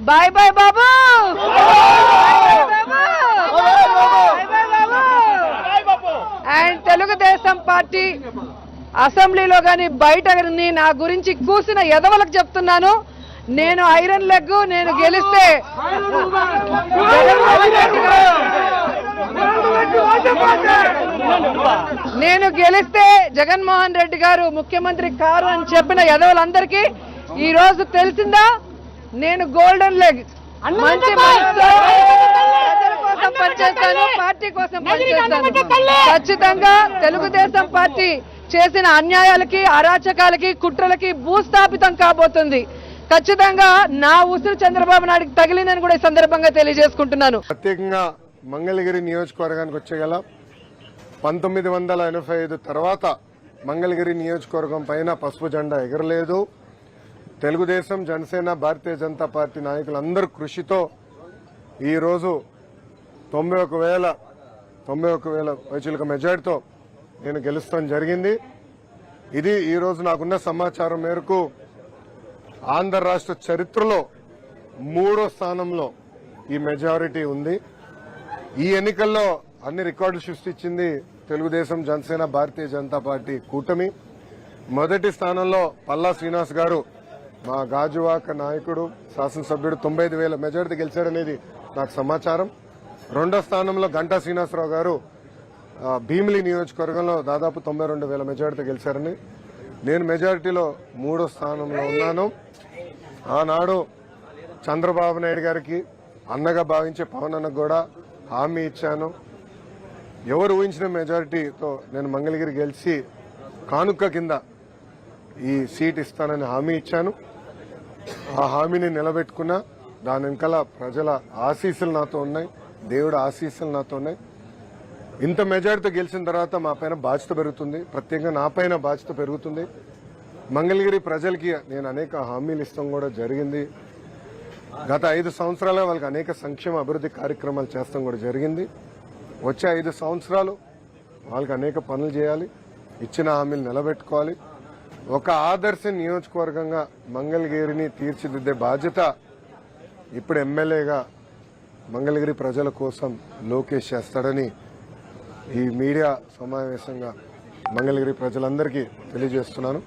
Bye bye Babu, and Telugu Desam party అసెంబ్లీలో గాని బయట గాని నా గురించి కూసిన ఎదవలకు చెప్తున్నాను, నేను ఐరన్ లెగ్, నేను గెలిస్తే జగన్మోహన్ రెడ్డి గారు ముఖ్యమంత్రి కారు అని చెప్పిన ఎదవలందరికీ ఈ రోజు తెలిసిందా, నేను గోల్డెన్ లెగ్, మంచి ప్రజల కోసం పనిచేస్తాను, పార్టీ కోసం పనిచేస్తాను. ఖచ్చితంగా తెలుగుదేశం పార్టీ చేసిన అన్యాయాలకి, అరాచకాలకి, కుట్రలకి భూస్థాపితం కాబోతుంది. ఖచ్చితంగా నా ఉసురు చంద్రబాబు నాయుడుకి తగిలిందని కూడా ఈ సందర్భంగా తెలియజేసుకుంటున్నాను. ప్రత్యేకంగా మంగళగిరి నియోజకవర్గానికి వచ్చేగల 1985 తర్వాత మంగళగిరి నియోజకవర్గం పైన పసుపు జెండా ఎగరలేదు. తెలుగుదేశం, జనసేన, భారతీయ జనతా పార్టీ నాయకులందరి కృషితో ఈరోజు 91,000 వైచులక మెజార్టీతో నేను గెలుస్తాం జరిగింది. ఇది ఈరోజు నాకున్న సమాచారం మేరకు ఆంధ్ర రాష్ట్ర చరిత్రలో 3వ స్థానంలో ఈ మెజారిటీ ఉంది. ఈ ఎన్నికల్లో అన్ని రికార్డులు సృష్టించింది తెలుగుదేశం, జనసేన, భారతీయ జనతా పార్టీ కూటమి. మొదటి స్థానంలో పల్లా శ్రీనివాస్ గారు, మా గాజువాక నాయకుడు, శాసనసభ్యుడు 95,000 మెజారిటీ గెలిచారనేది నాకు సమాచారం. రెండో స్థానంలో గంటా శ్రీనివాసరావు గారు భీమిలి నియోజకవర్గంలో దాదాపు 92,000 మెజారిటీ గెలిచారని, నేను మెజారిటీలో 3వ స్థానంలో ఉన్నాను. ఆనాడు చంద్రబాబు నాయుడు గారికి అన్నగా భావించే పవన్ అన్నకు కూడా హామీ ఇచ్చాను. ఎవరు ఊహించిన మెజారిటీతో నేను మంగళగిరి గెలిచి కానుక కింద ఈ సీట్ ఇస్తానని హామీ ఇచ్చాను. ఆ హామీని నిలబెట్టుకున్నా. దాని వెనకాల ప్రజల ఆశీస్సులు నాతో ఉన్నాయి, దేవుడు ఆశీస్సులు నాతో ఉన్నాయి. ఇంత మెజారిటీతో గెలిచిన తర్వాత మా పైన బాధ్యత పెరుగుతుంది, ప్రత్యేకంగా నా పైన బాధ్యత పెరుగుతుంది. మంగళగిరి ప్రజలకి నేను అనేక హామీలు ఇస్తాం కూడా జరిగింది. గత 5 సంవత్సరాలుగా వాళ్ళకి అనేక సంక్షేమ అభివృద్ధి కార్యక్రమాలు చేస్తాం కూడా జరిగింది. వచ్చే 5 సంవత్సరాలు వాళ్ళకి అనేక పనులు చేయాలి, ఇచ్చిన హామీలు నిలబెట్టుకోవాలి. ఒక ఆదర్శ నియోజకవర్గంగా మంగళగిరిని తీర్చిదిద్దే బాధ్యత ఇప్పుడు ఎమ్మెల్యేగా మంగళగిరి ప్రజల కోసం లోకేష్ చేస్తాడని ఈ మీడియా సమావేశంగా మంగళగిరి ప్రజలందరికీ తెలియజేస్తున్నాను.